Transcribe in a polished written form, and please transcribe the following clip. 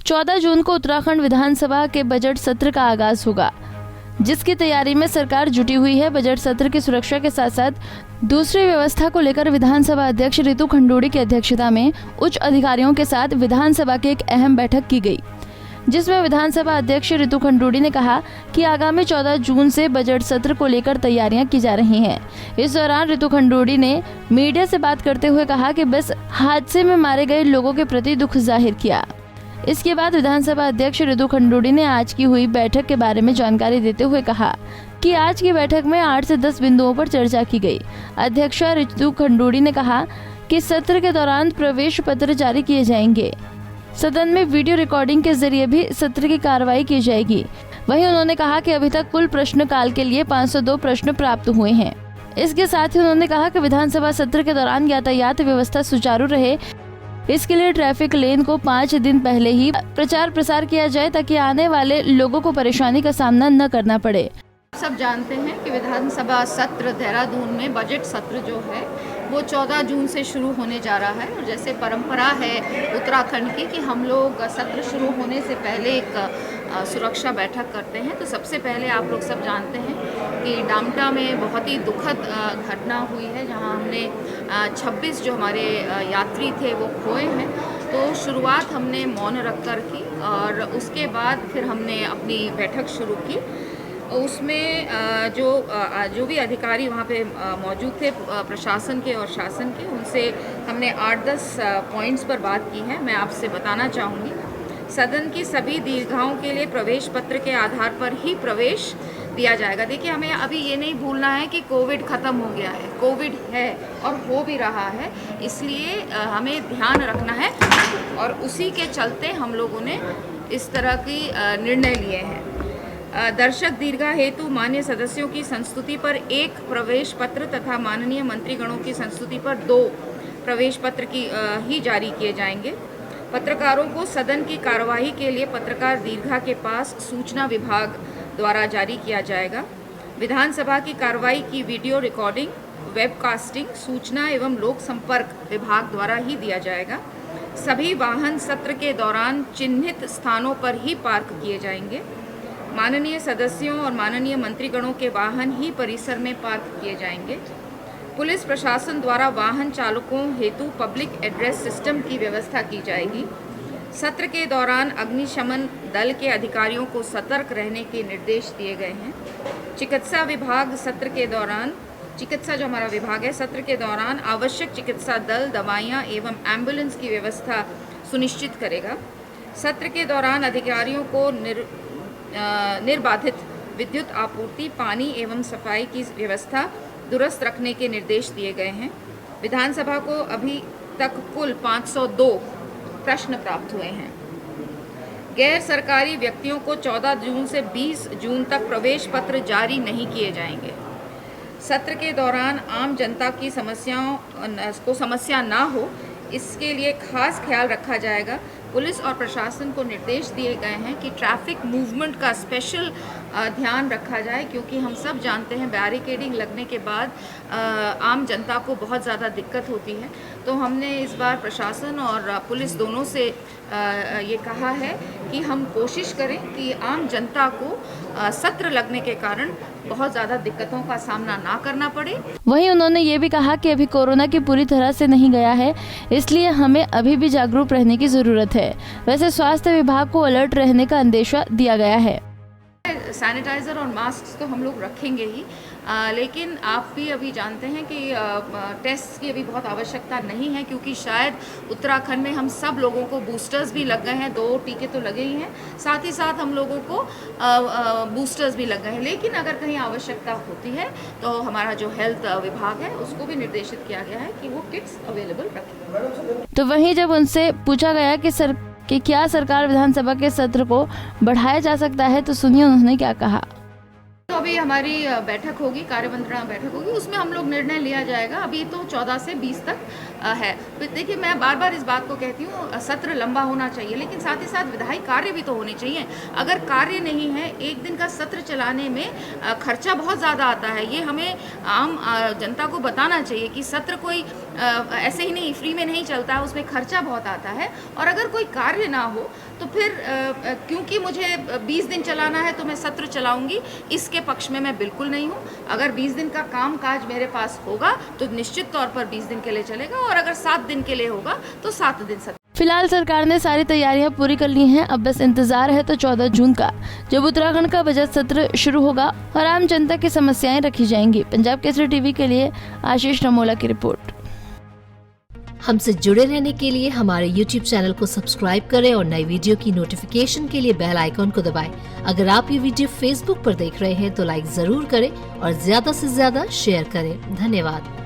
14 जून को उत्तराखंड विधानसभा के बजट सत्र का आगाज होगा, जिसकी तैयारी में सरकार जुटी हुई है। बजट सत्र की सुरक्षा के साथ साथ दूसरी व्यवस्था को लेकर विधानसभा अध्यक्ष रितु खंडूड़ी की अध्यक्षता में उच्च अधिकारियों के साथ विधानसभा की एक अहम बैठक की गई, जिसमें विधानसभा अध्यक्ष रितु खंडूड़ी ने कहा कि आगामी 14 जून से बजट सत्र को लेकर तैयारियां की जा रही हैं। इस दौरान रितु खंडूड़ी ने मीडिया से बात करते हुए कहा कि बस हादसे में मारे गए लोगों के प्रति दुख जाहिर किया। इसके बाद विधानसभा अध्यक्ष रितु खंडूड़ी ने आज की हुई बैठक के बारे में जानकारी देते हुए कहा कि आज की बैठक में 8 से 10 बिंदुओं पर चर्चा की गई। अध्यक्षा रितु खंडूड़ी ने कहा कि सत्र के दौरान प्रवेश पत्र जारी किए जाएंगे। सदन में वीडियो रिकॉर्डिंग के जरिए भी सत्र की कार्रवाई की जाएगी। वहीं उन्होंने कहा कि अभी तक कुल प्रश्न काल के लिए 502 प्रश्न प्राप्त हुए हैं। इसके साथ ही उन्होंने कहा कि विधानसभा सत्र के दौरान यातायात व्यवस्था सुचारू रहे, इसके लिए ट्रैफिक लेन को 5 दिन पहले ही प्रचार प्रसार किया जाए ताकि आने वाले लोगों को परेशानी का सामना न करना पड़े। सब जानते हैं कि विधानसभा सत्र देहरादून में बजट सत्र जो है वो 14 जून से शुरू होने जा रहा है। और जैसे परंपरा है उत्तराखंड की कि हम लोग सत्र शुरू होने से पहले एक सुरक्षा बैठक करते हैं। तो सबसे पहले आप लोग सब जानते हैं कि डामटा में बहुत ही दुखद घटना हुई है, जहां हमने 26 जो हमारे यात्री थे वो खोए हैं। तो शुरुआत हमने मौन रखकर की और उसके बाद फिर हमने अपनी बैठक शुरू की। उसमें जो भी अधिकारी वहाँ पे मौजूद थे प्रशासन के और शासन के, उनसे हमने 8-10 पॉइंट्स पर बात की है। मैं आपसे बताना चाहूँगी, सदन की सभी दीर्घाओं के लिए प्रवेश पत्र के आधार पर ही प्रवेश दिया जाएगा। देखिए, हमें अभी ये नहीं भूलना है कि कोविड ख़त्म हो गया है, कोविड है और हो भी रहा है, इसलिए हमें ध्यान रखना है और उसी के चलते हम लोगों ने इस तरह की निर्णय लिए हैं। दर्शक दीर्घा हेतु मान्य सदस्यों की संस्तुति पर 1 प्रवेश पत्र तथा माननीय मंत्रीगणों की संस्तुति पर 2 प्रवेश पत्र ही जारी किए जाएंगे। पत्रकारों को सदन की कार्यवाही के लिए पत्रकार दीर्घा के पास सूचना विभाग द्वारा जारी किया जाएगा। विधानसभा की कार्यवाही की वीडियो रिकॉर्डिंग, वेबकास्टिंग सूचना एवं लोक संपर्क विभाग द्वारा ही दिया जाएगा। सभी वाहन सत्र के दौरान चिन्हित स्थानों पर ही पार्क किए जाएंगे। माननीय सदस्यों और माननीय मंत्रीगणों के वाहन ही परिसर में पार्क किए जाएंगे। पुलिस प्रशासन द्वारा वाहन चालकों हेतु पब्लिक एड्रेस सिस्टम की व्यवस्था की जाएगी। सत्र के दौरान अग्निशमन दल के अधिकारियों को सतर्क रहने के निर्देश दिए गए हैं। चिकित्सा विभाग सत्र के दौरान, चिकित्सा जो हमारा विभाग है, सत्र के दौरान आवश्यक चिकित्सा दल, दवाइयाँ एवं एम्बुलेंस की व्यवस्था सुनिश्चित करेगा। सत्र के दौरान अधिकारियों को निर्बाधित विद्युत आपूर्ति, पानी एवं सफाई की व्यवस्था दुरुस्त रखने के निर्देश दिए गए हैं। विधानसभा को अभी तक कुल 502 प्रश्न प्राप्त हुए हैं। गैर सरकारी व्यक्तियों को 14 जून से 20 जून तक प्रवेश पत्र जारी नहीं किए जाएंगे। सत्र के दौरान आम जनता की समस्या ना हो, इसके लिए खास ख्याल रखा जाएगा। पुलिस और प्रशासन को निर्देश दिए गए हैं कि ट्रैफिक मूवमेंट का स्पेशल ध्यान रखा जाए, क्योंकि हम सब जानते हैं बैरिकेडिंग लगने के बाद आम जनता को बहुत ज़्यादा दिक्कत होती है। तो हमने इस बार प्रशासन और पुलिस दोनों से ये कहा है कि हम कोशिश करें कि आम जनता को सत्र लगने के कारण बहुत ज़्यादा दिक्कतों का सामना ना करना पड़े। वहीं उन्होंने ये भी कहा कि अभी कोरोना की पूरी तरह से नहीं गया है, इसलिए हमें अभी भी जागरूक रहने की ज़रूरत है। वैसे स्वास्थ्य विभाग को अलर्ट रहने का आदेश दिया गया है। सैनिटाइज़र और मास्क तो हम लोग रखेंगे ही, लेकिन आप भी अभी जानते हैं कि टेस्ट की अभी बहुत आवश्यकता नहीं है, क्योंकि शायद उत्तराखंड में हम सब लोगों को बूस्टर्स भी लग गए हैं। 2 टीके तो लगे ही हैं, साथ ही साथ हम लोगों को बूस्टर्स भी लग गए हैं। लेकिन अगर कहीं आवश्यकता होती है तो हमारा जो हेल्थ विभाग है उसको भी निर्देशित किया गया है कि वो किट्स अवेलेबल रखें। तो वहीं जब उनसे पूछा गया कि क्या सरकार विधानसभा के सत्र को बढ़ाया जा सकता है, तो सुनिए उन्होंने क्या कहा। तो अभी हमारी बैठक होगी, कार्यमंत्रणा बैठक होगी, उसमें हम लोग निर्णय लिया जाएगा। अभी तो 14 से 20 तक है। देखिए, मैं बार बार इस बात को कहती हूँ, सत्र लंबा होना चाहिए, लेकिन साथ ही साथ विधायी कार्य भी तो होने चाहिए। अगर कार्य नहीं है, एक दिन का सत्र चलाने में खर्चा बहुत ज़्यादा आता है। ये हमें आम जनता को बताना चाहिए कि सत्र कोई ऐसे ही नहीं, फ्री में नहीं चलता है, उसमें खर्चा बहुत आता है। और अगर कोई कार्य ना हो तो फिर क्योंकि मुझे 20 दिन चलाना है तो मैं सत्र चलाऊंगी, इसके पक्ष में मैं बिल्कुल नहीं हूँ। अगर 20 दिन का काम काज मेरे पास होगा तो निश्चित तौर पर 20 दिन के लिए चलेगा, और अगर 7 दिन के लिए होगा तो 7 दिन सत्र। फिलहाल सरकार ने सारी तैयारियां पूरी कर ली हैं। अब बस इंतजार है तो 14 जून का, जब उत्तराखंड का बजट सत्र शुरू होगा और आम जनता की समस्याएं रखी जाएंगी। पंजाब केसरी टीवी के लिए आशीष रमोला की रिपोर्ट। हमसे जुड़े रहने के लिए हमारे YouTube चैनल को सब्सक्राइब करें और नई वीडियो की नोटिफिकेशन के लिए बेल आइकॉन को दबाएं। अगर आप ये वीडियो Facebook पर देख रहे हैं तो लाइक जरूर करें और ज्यादा से ज्यादा शेयर करें। धन्यवाद।